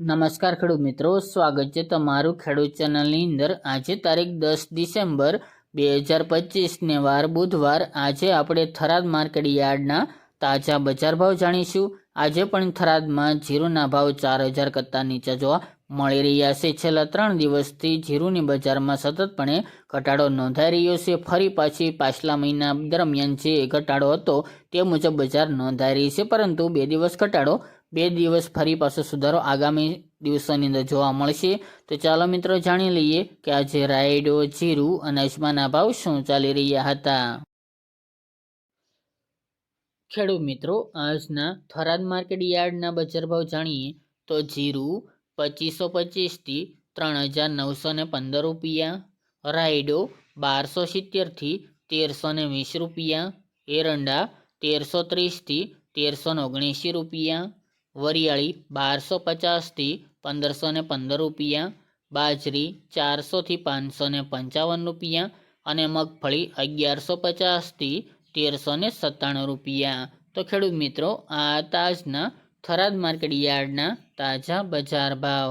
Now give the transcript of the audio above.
નમસ્કાર ખેડૂત મિત્રો, સ્વાગત છે તમારું ખેડૂત ચેનલની અંદર। આજે તારીખ 10 ડિસેમ્બર 2025 વાર બુધવાર। આજે આપણે થરાદ માર્કેટ યાર્ડના તાજા બજાર ભાવ જાણીશું। આજે પણ થરાદમાં જીરુના ભાવ 4000 કરતાં નીચે જોવા મળી રહ્યા છે। છેલ્લા 3 દિવસથી જીરુની બજારમાં સતતપણે ઘટાડો નોંધાઈ રહ્યો છે। ફરી પાછી પાછલા મહિના દરમિયાન જે ઘટાડો હતો તે મુજબ બજાર નોંધાઈ રહી છે, પરંતુ 2 દિવસ ઘટાડો, 2 દિવસ ફરી પાછો સુધારો આગામી દિવસોની અંદર જોવા મળશે। તો ચાલો મિત્રો જાણી લઈએ કે આજે રાયડો, જીરું અને અજમાના ભાવ શું ચાલી રહ્યા હતા। ખેડૂત મિત્રો, આજના થરાદ માર્કેટ યાર્ડના બજાર ભાવ જાણીએ તો જીરું 2525 થી 3915 રૂપિયા, રાયડો 1270 થી 1320 રૂપિયા, એરંડા 1330 થી 1379 રૂપિયા, વરિયાળી 1250 થી 1515 રૂપિયા, બાજરી 400 થી 555 રૂપિયા અને મગફળી 1150 થી 1397 રૂપિયા। તો ખેડૂત મિત્રો, આ તાજના થરાદ માર્કેટ યાર્ડના તાજા બજાર ભાવ।